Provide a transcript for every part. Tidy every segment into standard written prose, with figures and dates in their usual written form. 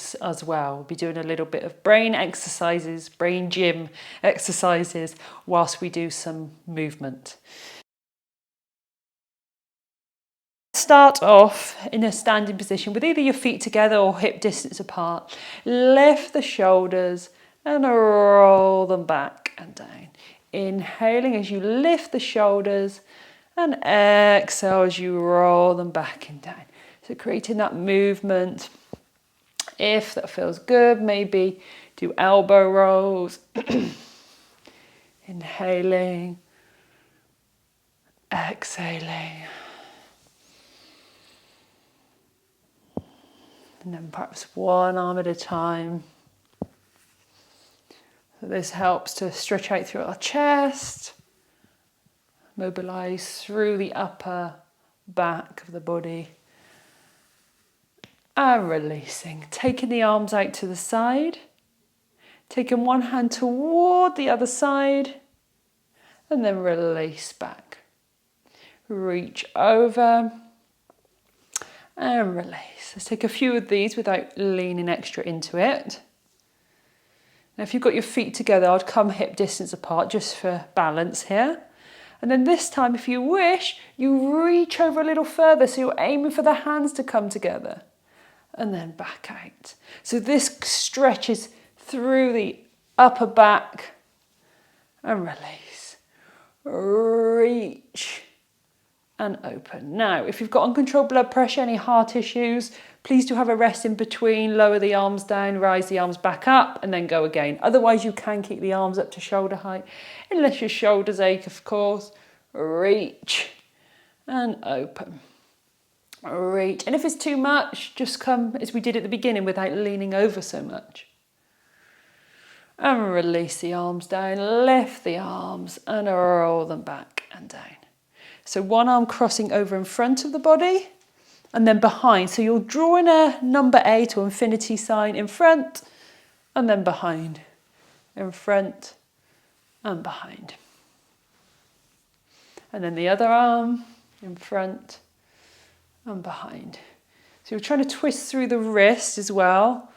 brains as well. We'll be doing a little bit of brain exercises, brain gym exercises, whilst we do some movement. Start off in a standing position with either your feet together or hip distance apart. Lift the shoulders and roll them back and down. Inhaling as you lift the shoulders and exhale as you roll them back and down. So creating that movement. If that feels good, maybe do elbow rolls. Inhaling, exhaling. And then perhaps one arm at a time. So this helps to stretch out through our chest, mobilize through the upper back of the body. And releasing, taking the arms out to the side, taking one hand toward the other side, and then release back. Reach over and release. Let's take a few of these without leaning extra into it. Now if you've got your feet together, I'd come hip distance apart just for balance here. And then this time, if you wish, you reach over a little further, so you're aiming for the hands to come together. And then back out. So this stretches through the upper back and release. Reach and open. Now, if you've got uncontrolled blood pressure, any heart issues, please do have a rest in between. Lower the arms down, rise the arms back up, and then go again. Otherwise, you can keep the arms up to shoulder height, unless your shoulders ache, of course. Reach and open. Reach. And if it's too much, just come as we did at the beginning without leaning over so much. And release the arms down, lift the arms and roll them back and down. So one arm crossing over in front of the body and then behind. So you're drawing a number 8 or infinity sign in front and then behind. In front and behind. And then the other arm in front and behind. So you're trying to twist through the wrist as well.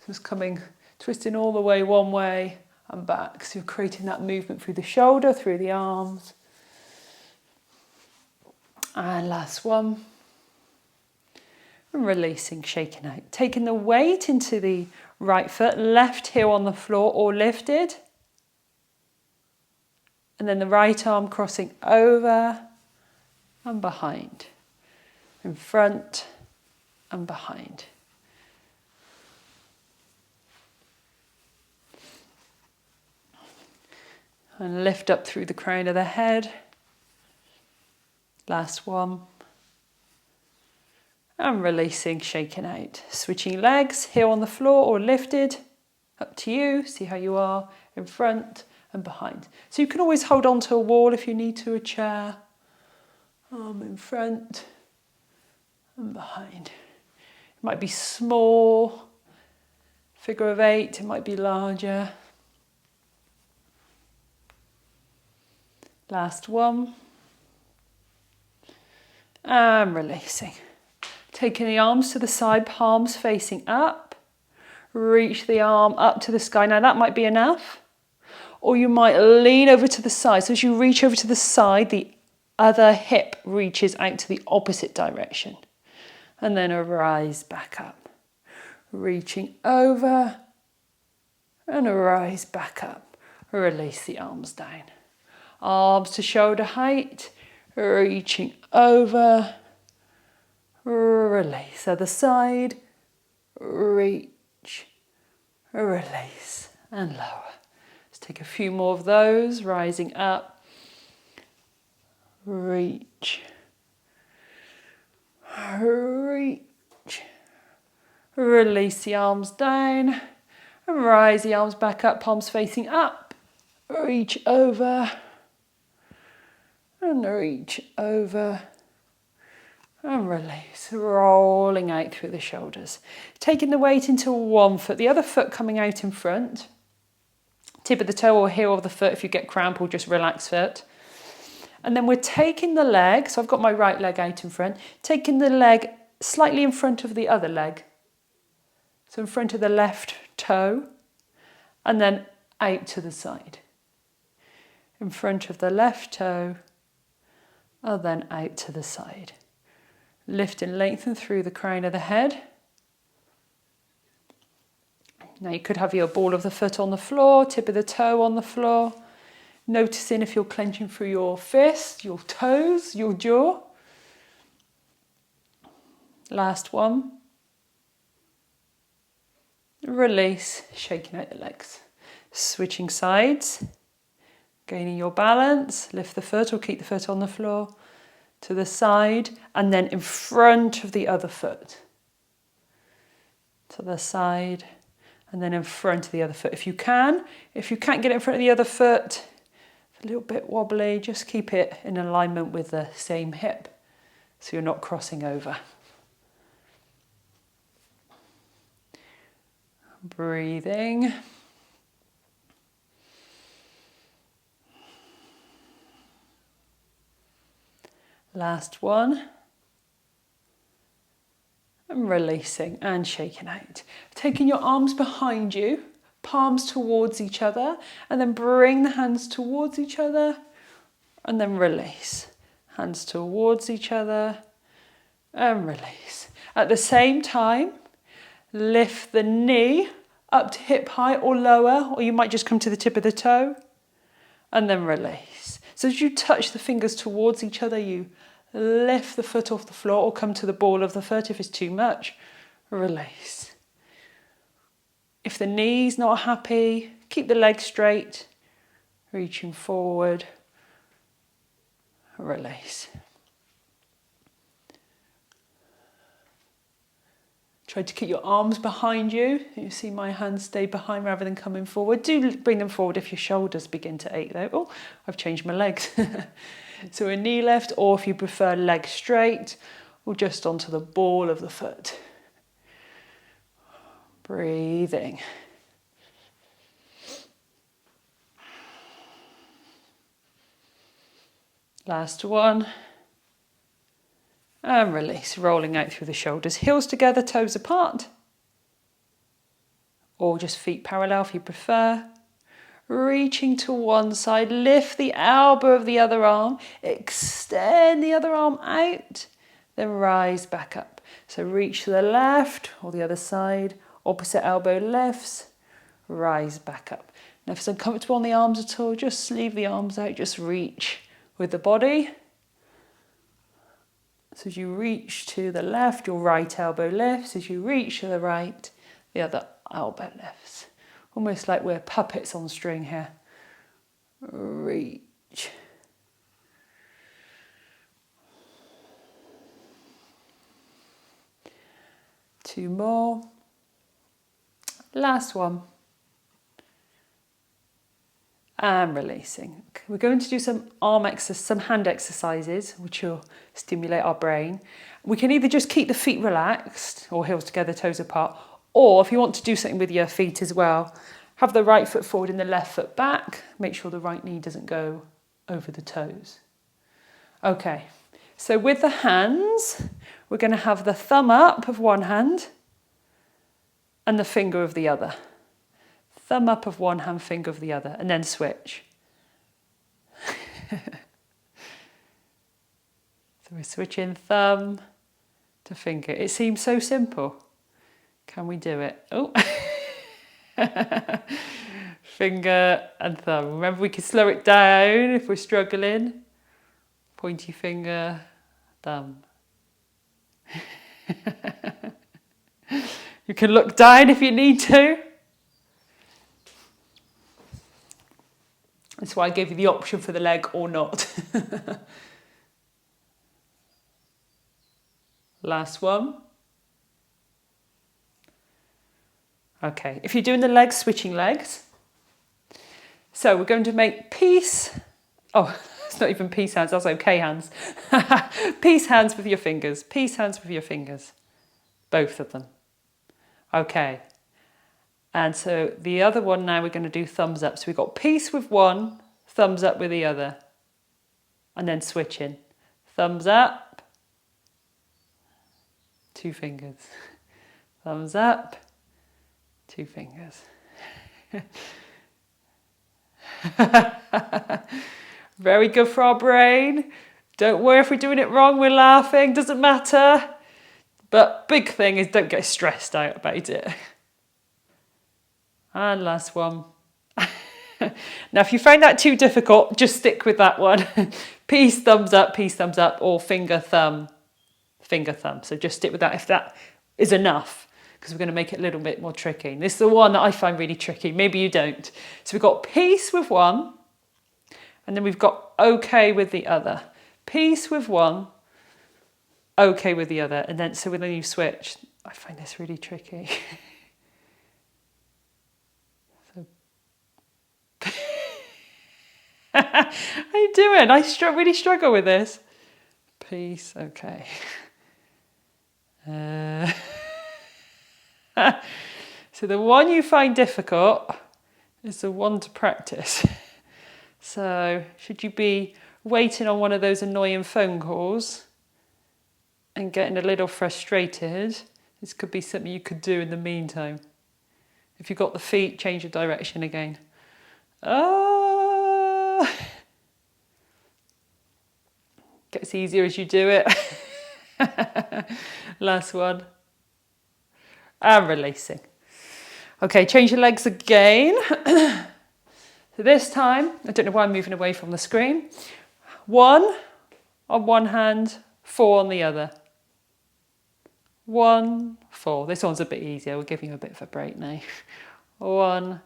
So it's twisting all the way one way and back. So you're creating that movement through the shoulder, through the arms. And last one. And releasing, shaking out. Taking the weight into the right foot, left heel on the floor or lifted. And then the right arm crossing over and behind. In front and behind. And lift up through the crown of the head. Last one. And releasing, shaking out. Switching legs, heel on the floor or lifted. Up to you, see how you are. In front and behind. So you can always hold on to a wall if you need to, a chair. Arm in front and behind. It might be small, figure of 8, it might be larger. Last one. And releasing. Taking the arms to the side, palms facing up. Reach the arm up to the sky. Now that might be enough. Or you might lean over to the side. So as you reach over to the side, the other hip reaches out to the opposite direction. And then rise back up. Reaching over and rise back up. Release the arms down. Arms to shoulder height. Reaching over. Release. Other side. Reach. Release. And lower. Let's take a few more of those. Rising up. Reach. Reach. Release the arms down. And rise the arms back up, palms facing up. Reach over. And reach over. And release. Rolling out through the shoulders. Taking the weight into one foot, the other foot coming out in front. Tip of the toe or heel of the foot if you get cramp, or just relax foot. And then we're taking the leg, so I've got my right leg out in front, taking the leg slightly in front of the other leg. So in front of the left toe and then out to the side. In front of the left toe and then out to the side. Lift and lengthen through the crown of the head. Now you could have your ball of the foot on the floor, tip of the toe on the floor. Noticing if you're clenching through your fists, your toes, your jaw. Last one. Release, shaking out the legs. Switching sides. Gaining your balance. Lift the foot or keep the foot on the floor. To the side and then in front of the other foot. To the side and then in front of the other foot. If you can't get it in front of the other foot, it's a little bit wobbly, just keep it in alignment with the same hip so you're not crossing over. Breathing. Last one. And releasing and shaking out. Taking your arms behind you, palms towards each other, and then bring the hands towards each other, and then release. Hands towards each other, and release. At the same time, lift the knee up to hip height or lower, or you might just come to the tip of the toe, and then release. So as you touch the fingers towards each other, you lift the foot off the floor or come to the ball of the foot. If it's too much, release. If the knee's not happy, keep the legs straight, reaching forward, release. Try to keep your arms behind you. You see my hands stay behind rather than coming forward. Do bring them forward if your shoulders begin to ache though. Oh, I've changed my legs. So a knee lift, or if you prefer legs straight, or just onto the ball of the foot. Breathing. Last one. And release, rolling out through the shoulders. Heels together, toes apart. Or just feet parallel if you prefer. Reaching to one side, lift the elbow of the other arm, extend the other arm out, then rise back up. So reach to the left or the other side, opposite elbow lifts, rise back up. Now if it's uncomfortable on the arms at all, just leave the arms out, just reach with the body. So as you reach to the left, your right elbow lifts. As you reach to the right, the other elbow lifts. Almost like we're puppets on string here. Reach. Two more. Last one. And releasing. We're going to do some hand exercises, which will stimulate our brain. We can either just keep the feet relaxed, or heels together, toes apart, or if you want to do something with your feet as well, have the right foot forward and the left foot back. Make sure the right knee doesn't go over the toes. Okay, so with the hands, we're going to have the thumb up of one hand and the finger of the other. Thumb up of one hand, finger of the other, and then switch. So we're switching thumb to finger. It seems so simple. Can we do it? Oh. Finger and thumb. Remember, we can slow it down if we're struggling. Pointy finger, thumb. You can look down if you need to. That's why I gave you the option for the leg or not. Last one. Okay, if you're doing the legs, switching legs. So we're going to make peace. Oh, it's not even peace hands, that's okay hands. Peace hands with your fingers. Peace hands with your fingers. Both of them. Okay. And so the other one now we're going to do thumbs up. So we've got peace with one, thumbs up with the other. And then switching. Thumbs up. Two fingers. Thumbs up. 2 fingers. Very good for our brain. Don't worry if we're doing it wrong, we're laughing, doesn't matter. But big thing is don't get stressed out about it. And last one. Now, if you find that too difficult, just stick with that one. Peace, thumbs up, or finger, thumb. So just stick with that if that is enough, because we're going to make it a little bit more tricky. This is the one that I find really tricky. Maybe you don't. So we've got peace with one, and then we've got okay with the other. Peace with one, okay with the other. And then, so when you switch, I find this really tricky. How you doing? I really struggle with this. Peace, okay. So the one you find difficult is the one to practice. So should you be waiting on one of those annoying phone calls and getting a little frustrated, this could be something you could do in the meantime. If you've got the feet, change your direction again. Gets easier as you do it. Last one. And releasing. Okay, change your legs again. So this time, I don't know why I'm moving away from the screen. 1 on one hand, 4 on the other. 1, 4. This one's a bit easier. We're giving you a bit of a break now. 1,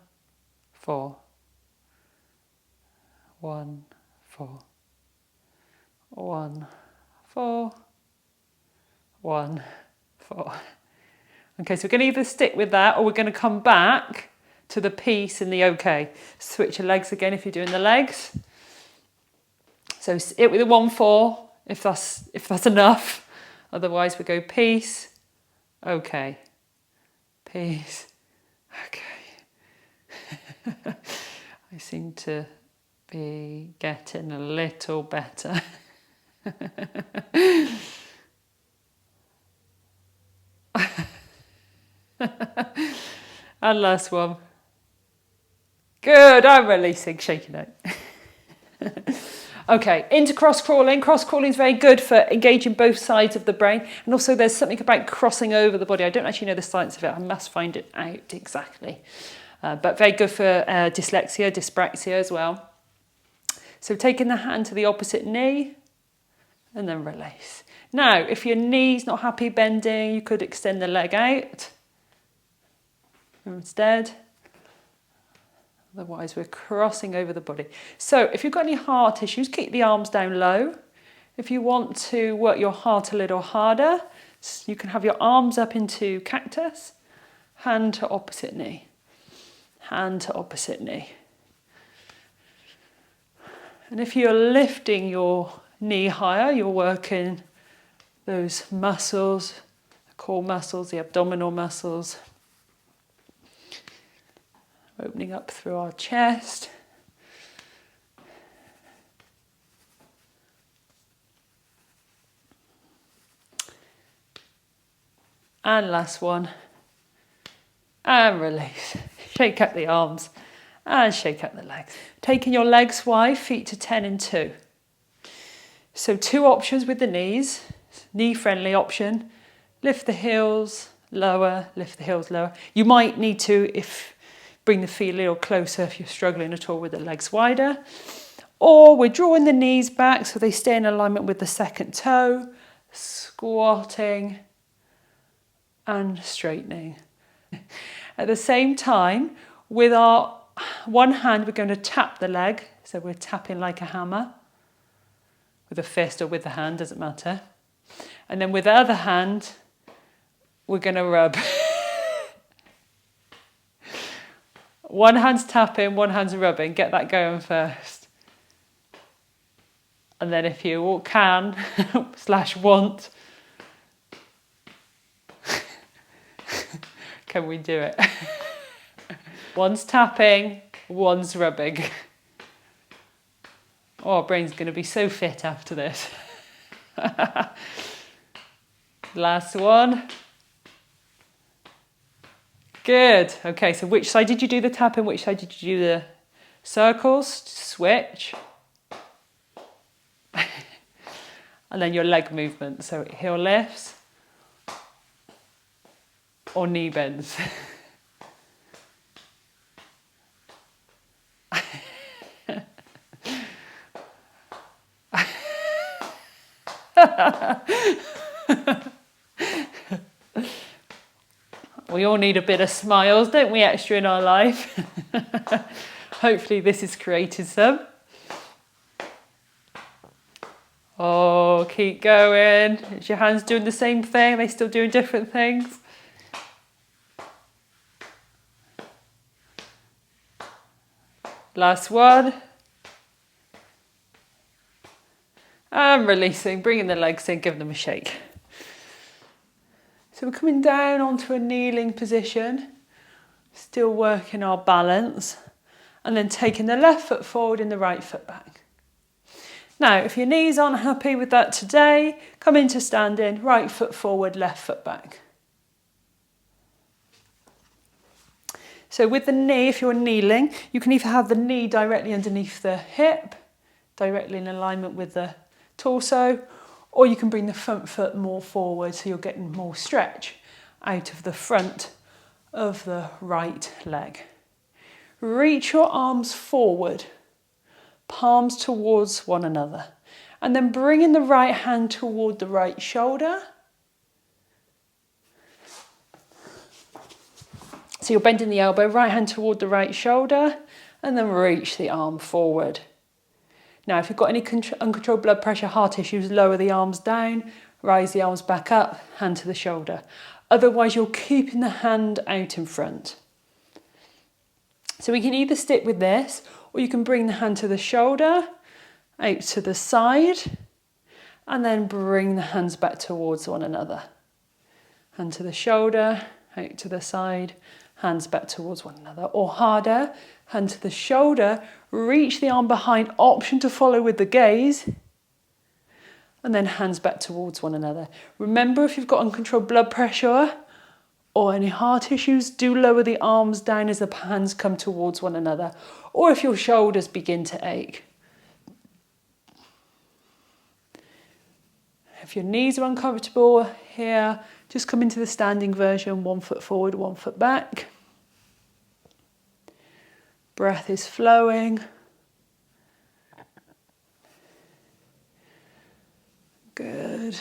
4. 1, 4. 1, 4. 1, 4. Okay, so we're going to either stick with that or we're going to come back to the peace and the okay. Switch your legs again if you're doing the legs. So it with a 1, 4 if that's enough. Otherwise we go peace, okay, peace, okay. I seem to be getting a little better. And last one. Good, I'm releasing, shaking out. Okay, into cross crawling. Cross crawling is very good for engaging both sides of the brain. And also there's something about crossing over the body. I don't actually know the science of it. I must find it out exactly. But very good for dyslexia, dyspraxia as well. So taking the hand to the opposite knee and then release. Now, if your knee's not happy bending, you could extend the leg out instead. Otherwise, we're crossing over the body. So if you've got any heart issues, keep the arms down low. If you want to work your heart a little harder, you can have your arms up into cactus, hand to opposite knee, hand to opposite knee. And if you're lifting your knee higher, you're working those muscles, the core muscles, the abdominal muscles. Opening up through our chest. And last one. And release. Shake out the arms and shake out the legs. Taking your legs wide, feet to 10 and 2. So 2 options with the knees. Knee friendly option. Lift the heels lower, lift the heels lower. You might need to, bring the feet a little closer if you're struggling at all with the legs wider. Or we're drawing the knees back so they stay in alignment with the second toe, squatting and straightening. At the same time, with our one hand, we're going to tap the leg. So we're tapping like a hammer, with a fist or with the hand, doesn't matter. And then with the other hand, we're going to rub. One hand's tapping, one hand's rubbing. Get that going first. And then if you can, / want, can we do it? One's tapping, one's rubbing. Oh, our brain's going to be so fit after this. Last one. Good. Okay, so which side did you do the tap and which side did you do the circles? Switch. And then your leg movement. So heel lifts or knee bends. We all need a bit of smiles, don't we, extra in our life? Hopefully this has created some. Oh, keep going. Is your hands doing the same thing? Are they still doing different things? Last one. And releasing, bringing the legs in, giving them a shake. So we're coming down onto a kneeling position, still working our balance, and then taking the left foot forward and the right foot back. Now, if your knees aren't happy with that today, come into standing, right foot forward, left foot back. So with the knee, if you're kneeling, you can either have the knee directly underneath the hip, directly in alignment with the torso, or you can bring the front foot more forward so you're getting more stretch out of the front of the right leg. Reach your arms forward, palms towards one another, and then bringing the right hand toward the right shoulder. So you're bending the elbow, right hand toward the right shoulder, and then reach the arm forward. Now, if you've got any uncontrolled blood pressure, heart issues, lower the arms down, rise the arms back up, hand to the shoulder. Otherwise, you're keeping the hand out in front. So we can either stick with this, or you can bring the hand to the shoulder, out to the side, and then bring the hands back towards one another. Hand to the shoulder, out to the side, hands back towards one another. Or harder, hand to the shoulder, reach the arm behind, option to follow with the gaze, and then hands back towards one another. Remember, if you've got uncontrolled blood pressure or any heart issues, do lower the arms down as the hands come towards one another, or if your shoulders begin to ache. If your knees are uncomfortable here, just come into the standing version, 1 foot forward, 1 foot back. Breath is flowing. Good.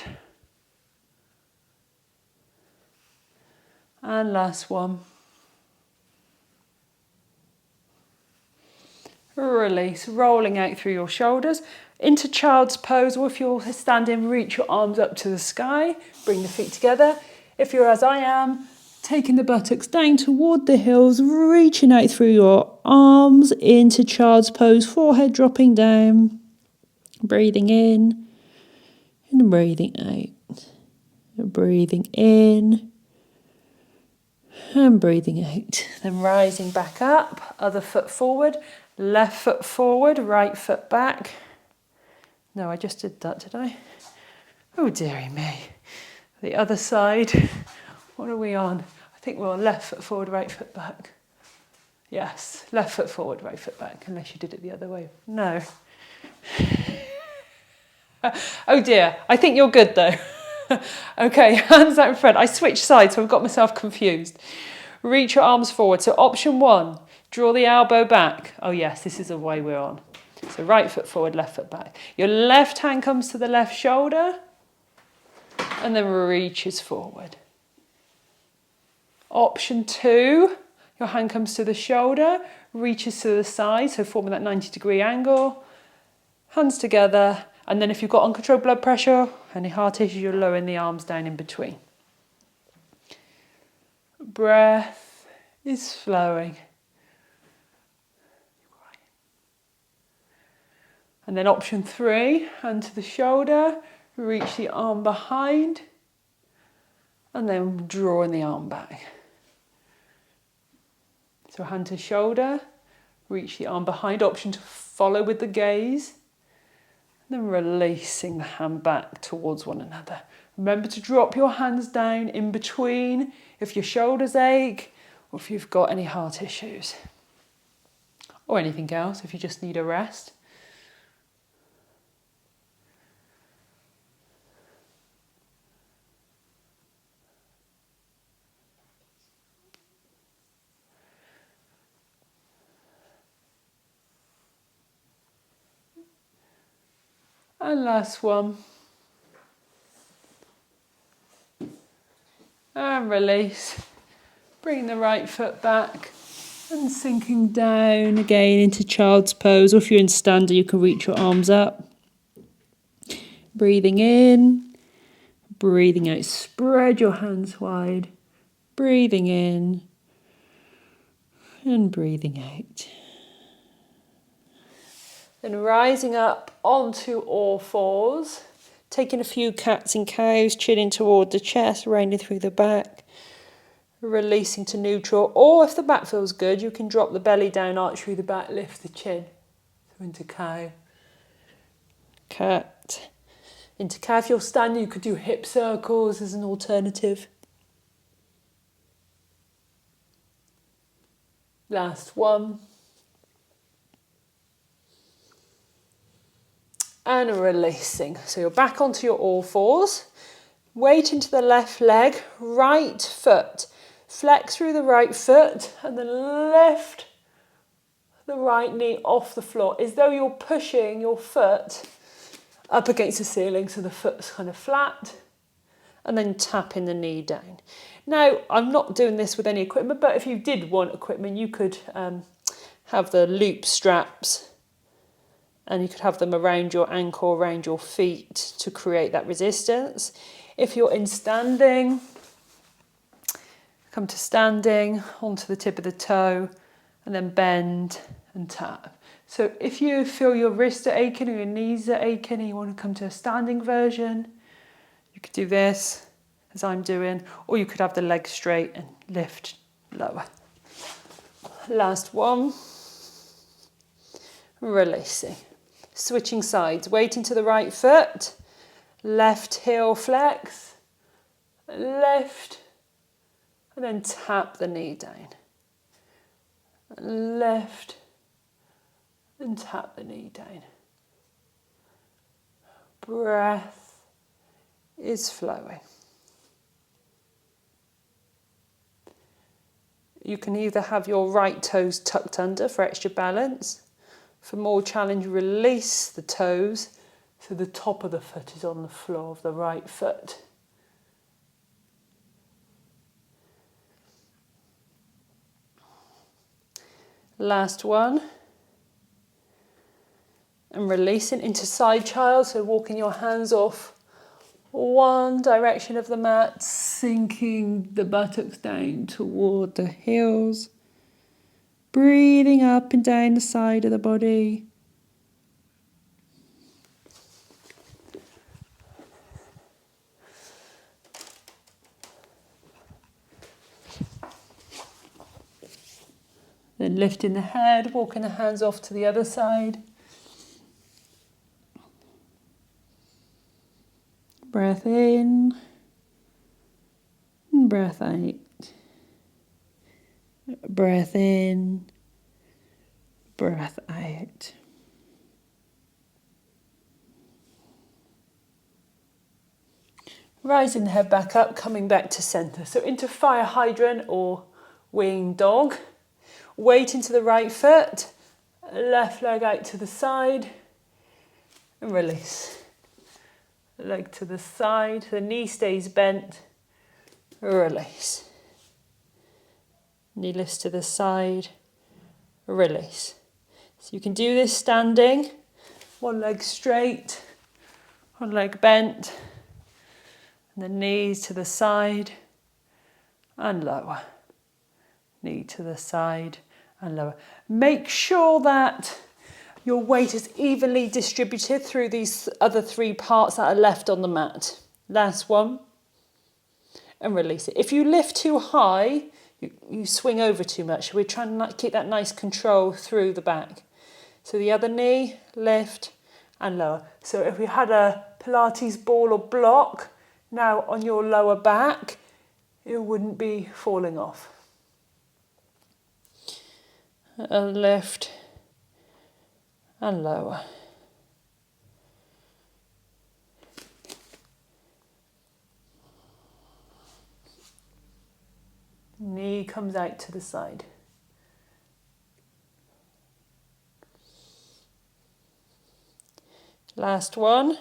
And last one. Release, rolling out through your shoulders into child's pose, or if you're standing, reach your arms up to the sky, bring the feet together. If you're as I am, taking the buttocks down toward the heels, reaching out through your arms into child's pose, forehead dropping down, breathing in and breathing out, breathing in and breathing out. Then rising back up, other foot forward, left foot forward, right foot back. No, I just did that, did I? Oh dearie me. The other side. What are we on? I think we're on left foot forward, right foot back. Yes, left foot forward, right foot back, unless you did it the other way. No. Oh dear, I think you're good though. Okay, hands out in front. I switched sides, so I've got myself confused. Reach your arms forward. So option 1, draw the elbow back. Oh yes, this is the way we're on. So right foot forward, left foot back. Your left hand comes to the left shoulder and then reaches forward. Option 2, your hand comes to the shoulder, reaches to the side, so forming that 90-degree angle. Hands together, and then if you've got uncontrolled blood pressure, any heart issues, you're lowering the arms down in between. Breath is flowing. And then option 3, hand to the shoulder, reach the arm behind, and then drawing the arm back. So hand to shoulder, reach the arm behind, option to follow with the gaze, and then releasing the hand back towards one another. Remember to drop your hands down in between if your shoulders ache or if you've got any heart issues, or anything else if you just need a rest. And last one. And release. Bring the right foot back and sinking down again into child's pose. Or if you're in stander, you can reach your arms up. Breathing in, breathing out. Spread your hands wide. Breathing in and breathing out. Then rising up onto all fours. Taking a few cats and cows, chinning toward the chest, rounding through the back. Releasing to neutral. Or if the back feels good, you can drop the belly down, arch through the back, lift the chin. So into cow. Cat. Into cow. If you're standing, you could do hip circles as an alternative. Last one. And releasing. So you're back onto your all fours. Weight into the left leg, right foot. Flex through the right foot and then lift the right knee off the floor as though you're pushing your foot up against the ceiling so the foot's kind of flat, and then tapping the knee down. Now, I'm not doing this with any equipment, but if you did want equipment, you could have the loop straps and you could have them around your ankle, around your feet to create that resistance. If you're in standing, come to standing, onto the tip of the toe, and then bend and tap. So if you feel your wrists are aching or your knees are aching and you want to come to a standing version, you could do this, as I'm doing, or you could have the legs straight and lift lower. Last one. Releasing. Switching sides, weight into the right foot, left heel flex, lift, and then tap the knee down. Lift, and tap the knee down. Breath is flowing. You can either have your right toes tucked under for extra balance. For more challenge, release the toes so the top of the foot is on the floor of the right foot. Last one. And releasing into side child, so walking your hands off one direction of the mat, sinking the buttocks down toward the heels. Breathing up and down the side of the body. Then lifting the head, walking the hands off to the other side. Breath in and breath out. Breath in, breath out. Rising the head back up, coming back to centre. So into fire hydrant or winged dog. Weight into the right foot, left leg out to the side, and release. Leg to the side, the knee stays bent, release. Knee lifts to the side, release. So you can do this standing, one leg straight, one leg bent, and the knees to the side and lower. Knee to the side and lower. Make sure that your weight is evenly distributed through these other three parts that are left on the mat. Last one. And release it. If you lift too high, you swing over too much. We're trying to keep that nice control through the back. So the other knee, lift and lower. So if we had a Pilates ball or block, now on your lower back, it wouldn't be falling off. and lift and lower. Knee comes out to the side. Last one.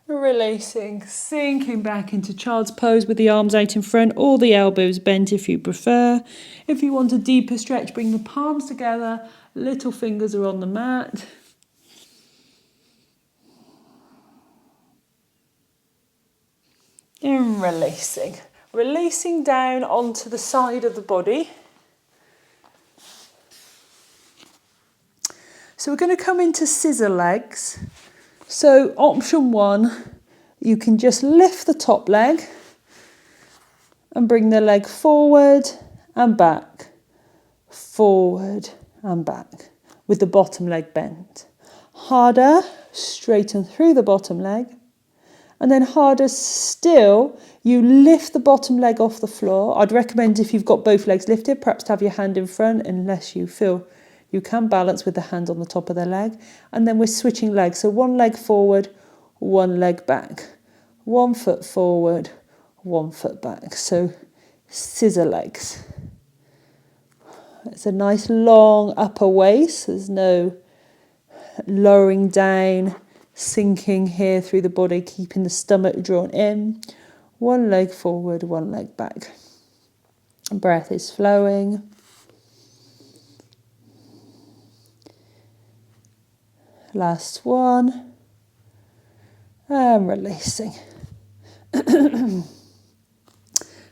Releasing, sinking back into child's pose with the arms out in front or the elbows bent if you prefer. If you want a deeper stretch, bring the palms together, little fingers are on the mat. And releasing. Releasing down onto the side of the body. So we're going to come into scissor legs. So option one, you can just lift the top leg and bring the leg forward and back, forward and back, with the bottom leg bent. Harder, straighten through the bottom leg. And then harder still, you lift the bottom leg off the floor. I'd recommend if you've got both legs lifted, perhaps to have your hand in front unless you feel you can balance with the hand on the top of the leg. And then we're switching legs. So one leg forward, one leg back. 1 foot forward, 1 foot back. So scissor legs. It's a nice long upper waist. There's no lowering down, sinking here through the body, keeping the stomach drawn in. One leg forward, one leg back. Breath is flowing. Last one. And releasing.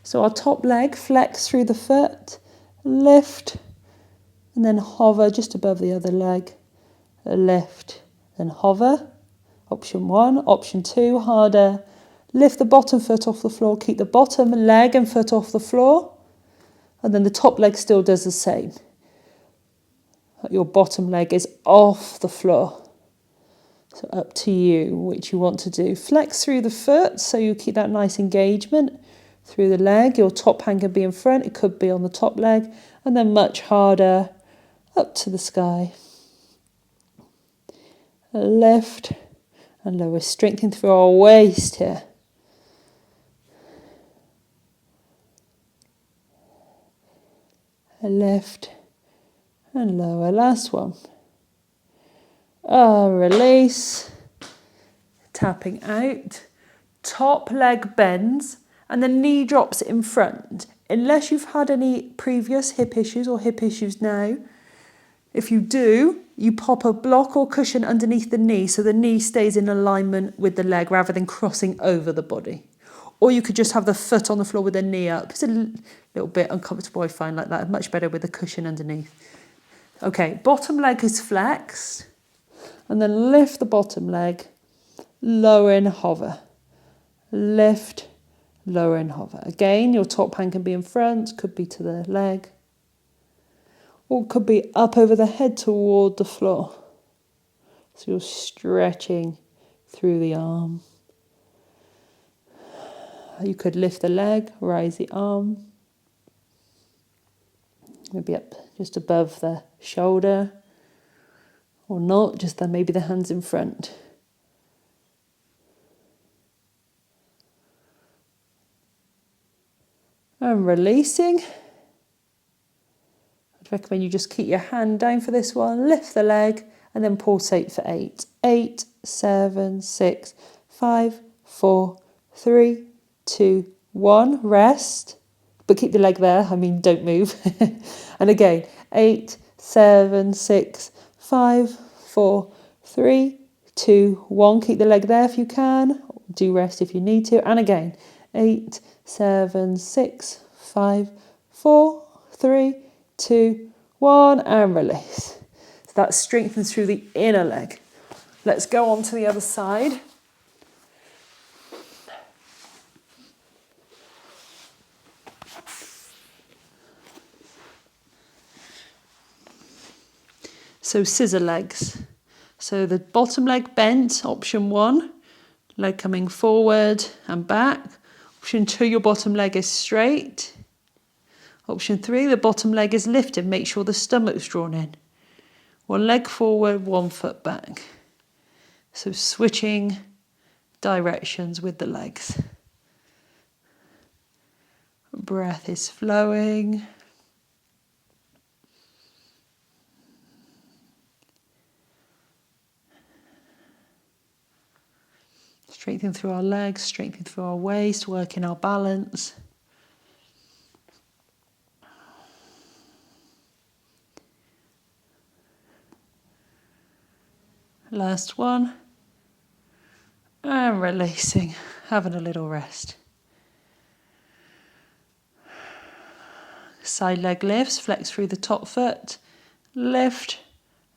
So our top leg, flex through the foot, lift, and then hover just above the other leg. Lift, then hover. Option one. Option two, harder. Lift the bottom foot off the floor, keep the bottom leg and foot off the floor, and then the top leg still does the same. Your bottom leg is off the floor. So up to you, which you want to do. Flex through the foot, so you keep that nice engagement through the leg. Your top hand can be in front, it could be on the top leg, and then much harder, up to the sky. Lift and lower, strengthening through our waist here. Lift and lower. Last one. Release. Tapping out. Top leg bends and the knee drops in front. Unless you've had any previous hip issues or hip issues now, if you do, you pop a block or cushion underneath the knee so the knee stays in alignment with the leg rather than crossing over the body. Or you could just have the foot on the floor with the knee up. It's a little bit uncomfortable, I find, like that. Much better with a cushion underneath. Okay, bottom leg is flexed. And then lift the bottom leg, lower and hover. Lift, lower and hover. Again, your top hand can be in front, could be to the leg. Or could be up over the head toward the floor. So you're stretching through the arm. You could lift the leg, rise the arm. Maybe up just above the shoulder. Or not, just then maybe the hands in front. And releasing. I'd recommend you just keep your hand down for this one. Lift the leg and then pulsate for 8. 8, 7, 6, 5, 4, 3, 2, 1. Rest. But keep the leg there. Don't move. And again, 8, 7, 6, 5, 4, 3, 2, 1. Keep the leg there if you can. Do rest if you need to. And again, 8, 7, 6, 5, 4, 3, 2, 1. And release. So that strengthens through the inner leg. Let's go on to the other side. So scissor legs. So the bottom leg bent, option 1. Leg coming forward and back. Option 2, your bottom leg is straight. Option 3, the bottom leg is lifted. Make sure the stomach's drawn in. One leg forward, 1 foot back. So switching directions with the legs. Breath is flowing. Strengthening through our legs, strengthening through our waist, working our balance. Last one. And releasing, having a little rest. Side leg lifts, flex through the top foot, lift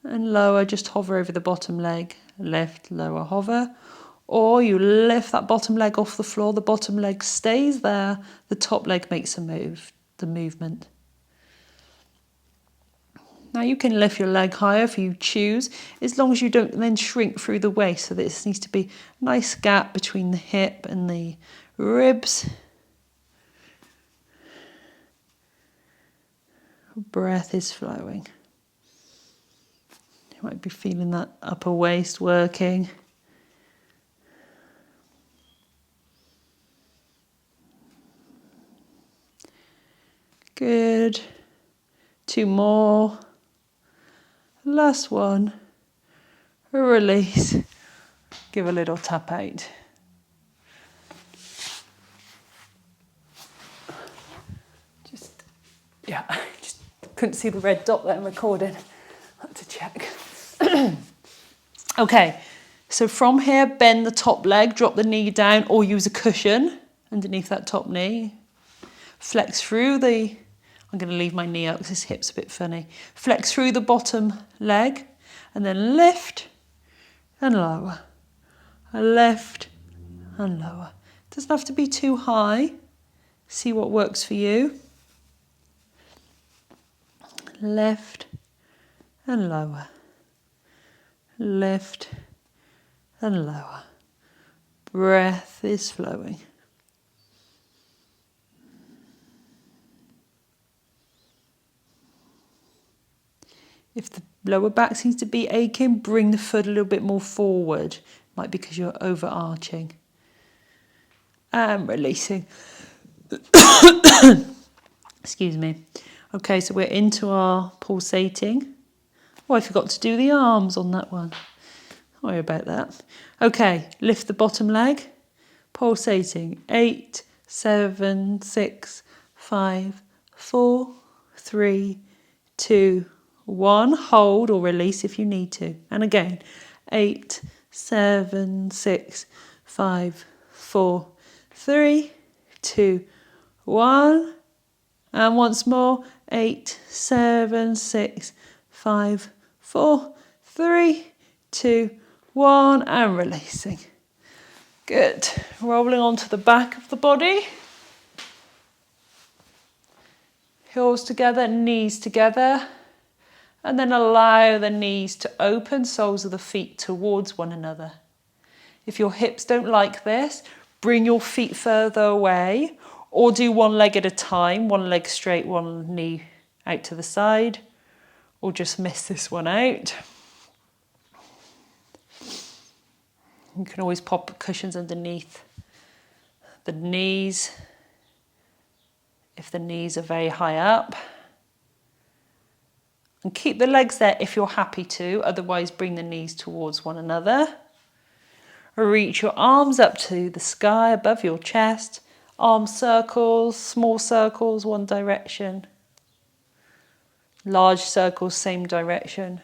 and lower, just hover over the bottom leg, lift, lower, hover. Or you lift that bottom leg off the floor, the bottom leg stays there, the top leg makes a move, the movement. Now you can lift your leg higher if you choose, as long as you don't then shrink through the waist. So this needs to be a nice gap between the hip and the ribs. Breath is flowing. You might be feeling that upper waist working. Good. 2 more. Last one. Release. Give a little tap out. Just couldn't see the red dot that I'm recording. Had to check. Okay, so from here, bend the top leg, drop the knee down, or use a cushion underneath that top knee. Flex through the... I'm going to leave my knee out because this hip's a bit funny. Flex through the bottom leg and then lift and lower. Lift and lower. Doesn't have to be too high. See what works for you. Lift and lower. Lift and lower. Breath is flowing. If the lower back seems to be aching, bring the foot a little bit more forward. Might be because you're overarching. And releasing. Excuse me. Okay, so we're into our pulsating. Oh, I forgot to do the arms on that one. Don't worry about that. Okay, lift the bottom leg. Pulsating. 8, 7, 6, 5, 4, 3, 2, 1. Hold or release if you need to. And again, 8, 7, 6, 5, 4, 3, 2, 1. And once more, 8, 7, 6, 5, 4, 3, 2, 1. And releasing. Good. Rolling onto the back of the body. Heels together, knees together. And then allow the knees to open, soles of the feet towards one another. If your hips don't like this, bring your feet further away or do one leg at a time, one leg straight, one knee out to the side, or just miss this one out. You can always pop cushions underneath the knees if the knees are very high up. And keep the legs there if you're happy to, otherwise bring the knees towards one another. Reach your arms up to the sky above your chest. Arm circles, small circles, one direction. Large circles, same direction.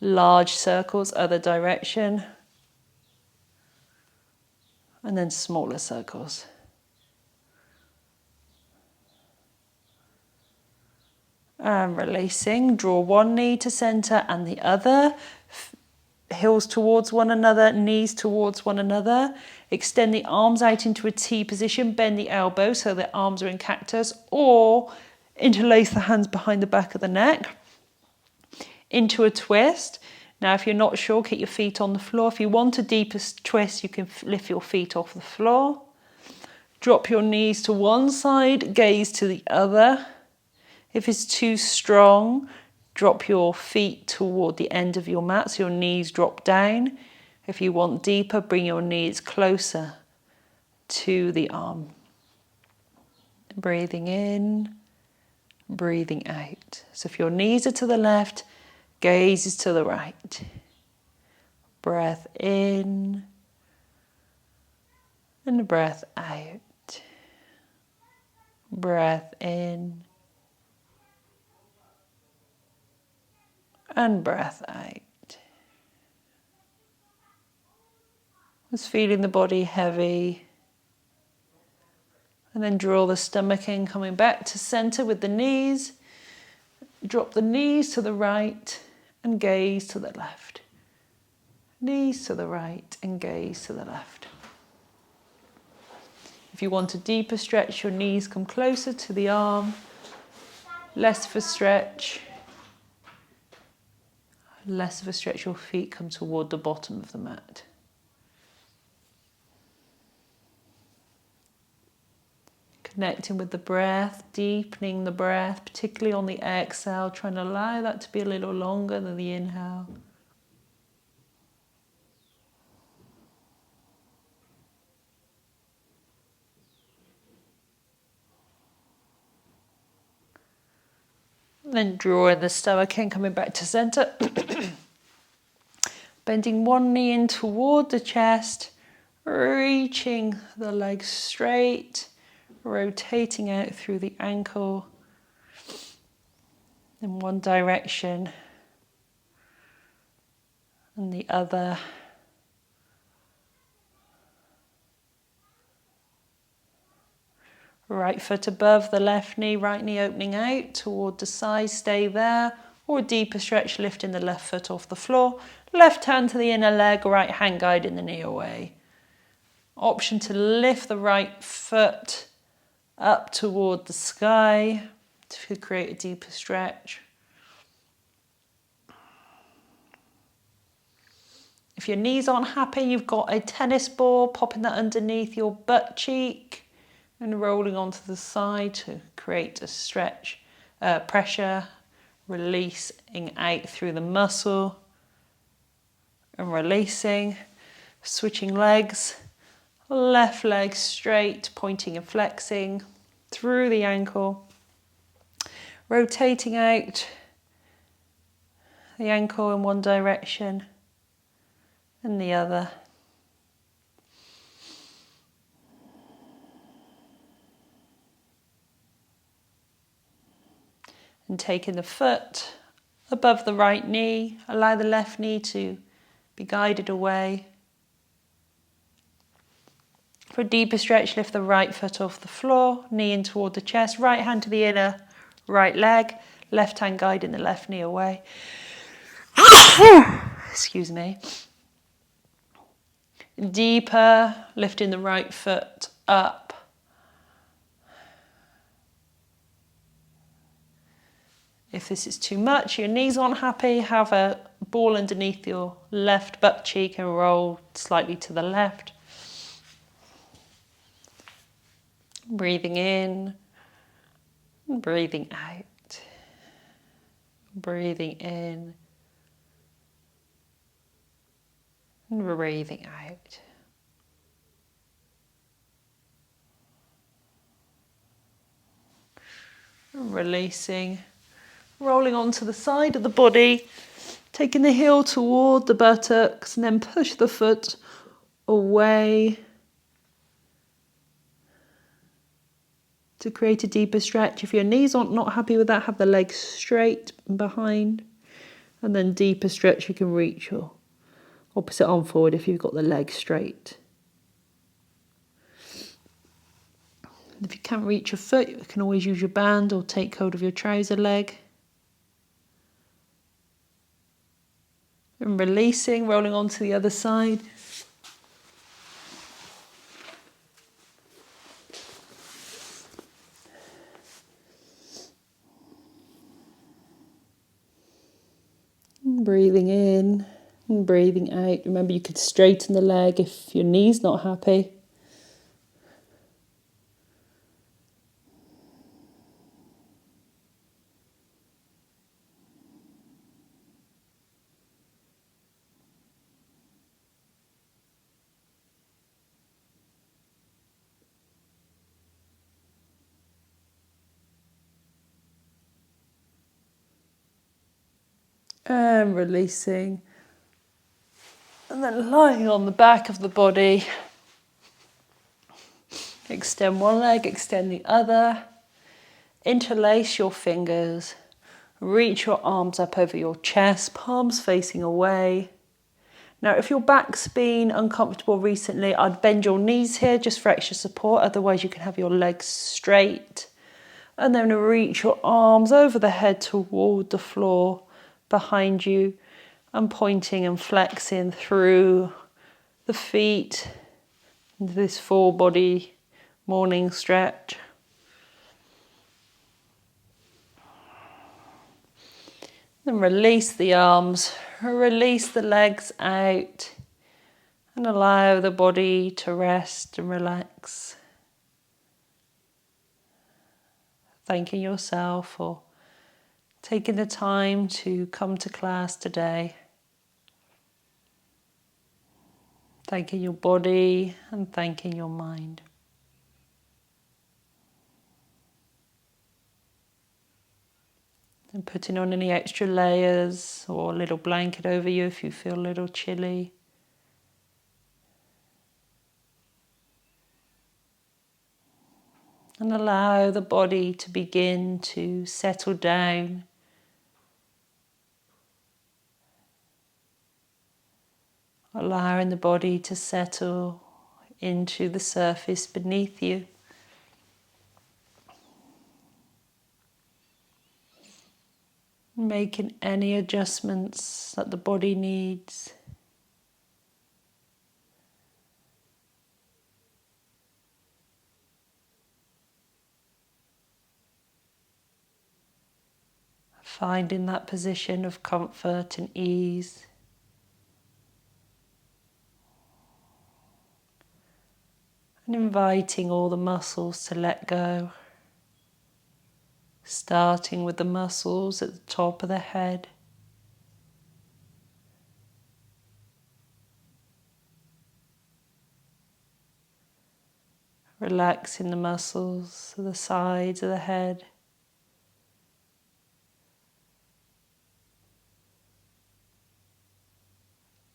Large circles, other direction. And then smaller circles. And releasing, draw one knee to center and the other. Heels towards one another, knees towards one another. Extend the arms out into a T position, bend the elbows so the arms are in cactus, or interlace the hands behind the back of the neck. Into a twist. Now if you're not sure, keep your feet on the floor. If you want a deeper twist, you can lift your feet off the floor. Drop your knees to one side, gaze to the other. If it's too strong, drop your feet toward the end of your mat so your knees drop down. If you want deeper, bring your knees closer to the arm. Breathing in, breathing out. So if your knees are to the left, gaze is to the right. Breath in and breath out. Breath in and breath out. Just feeling the body heavy. And then draw the stomach in, coming back to center with the knees. Drop the knees to the right and gaze to the left. Knees to the right and gaze to the left. If you want a deeper stretch, your knees come closer to the arm. Less of a stretch. Less of a stretch, your feet come toward the bottom of the mat. Connecting with the breath, deepening the breath, particularly on the exhale, trying to allow that to be a little longer than the inhale. Then drawing the stomach in, coming back to center. Bending one knee in toward the chest, reaching the legs straight, rotating out through the ankle in one direction and the other. Right foot above the left knee, right knee opening out toward the side, stay there, or a deeper stretch, lifting the left foot off the floor. Left hand to the inner leg, right hand guiding the knee away. Option to lift the right foot up toward the sky to create a deeper stretch. If your knees aren't happy, you've got a tennis ball, popping that underneath your butt cheek and rolling onto the side to create a stretch, pressure, releasing out through the muscle and releasing, switching legs, left leg straight, pointing and flexing through the ankle, rotating out the ankle in one direction and the other. And taking the foot above the right knee, allow the left knee to be guided away. For a deeper stretch, lift the right foot off the floor, knee in toward the chest, right hand to the inner right leg, left hand guiding the left knee away. Excuse me. Deeper, lifting the right foot up. If this is too much, your knees aren't happy, have a ball underneath your left butt cheek and roll slightly to the left. Breathing in, breathing out. Breathing in, and breathing out. Releasing. Rolling onto the side of the body, taking the heel toward the buttocks and then push the foot away to create a deeper stretch. If your knees aren't not happy with that, have the legs straight behind and then deeper stretch. You can reach your opposite arm forward if you've got the legs straight. If you can't reach your foot, you can always use your band or take hold of your trouser leg. And releasing, rolling onto the other side. And breathing in and breathing out. Remember, you could straighten the leg if your knee's not happy. And releasing. And then lying on the back of the body. Extend one leg, extend the other. Interlace your fingers. Reach your arms up over your chest, palms facing away. Now, if your back's been uncomfortable recently, I'd bend your knees here just for extra support. Otherwise, you can have your legs straight. And then reach your arms over the head toward the floor behind you and pointing and flexing through the feet into this full body morning stretch. Then release the arms, release the legs out and allow the body to rest and relax. Thanking yourself for taking the time to come to class today. Thanking your body and thanking your mind. And putting on any extra layers or a little blanket over you if you feel a little chilly. And allow the body to begin to settle down. Allowing the body to settle into the surface beneath you. Making any adjustments that the body needs. Finding that position of comfort and ease. And inviting all the muscles to let go. Starting with the muscles at the top of the head. Relaxing the muscles to the sides of the head.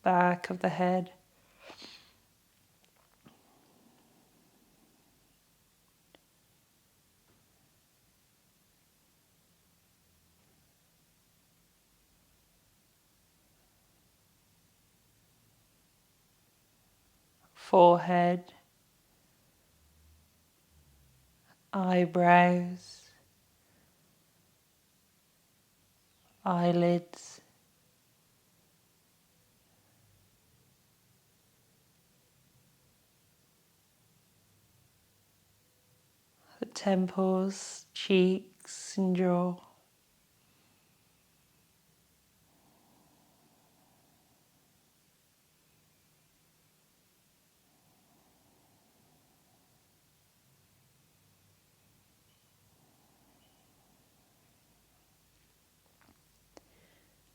Back of the head. Forehead. Eyebrows. Eyelids. The temples, cheeks and jaw.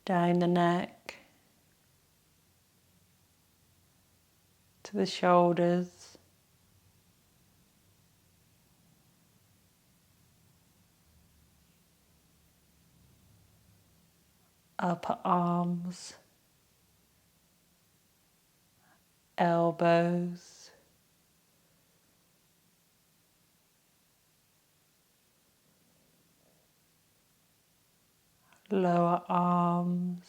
Down the neck. To the shoulders. Upper arms. Elbows. Lower arms.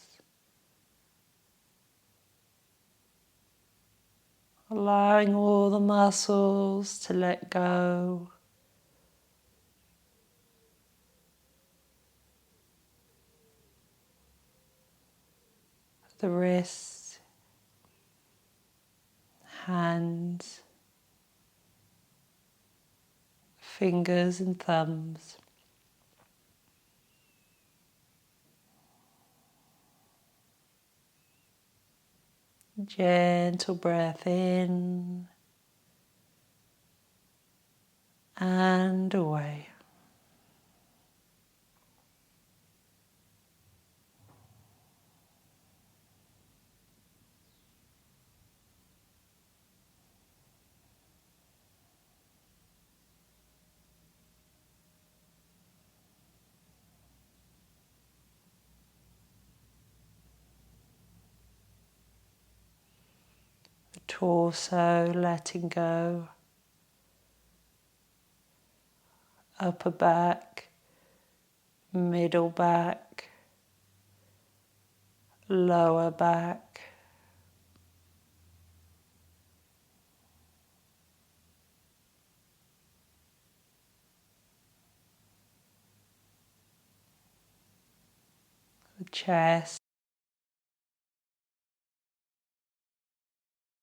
Allowing all the muscles to let go. The wrists, hands, fingers and thumbs. Gentle breath in and away. torso, letting go, upper back, middle back, lower back, chest,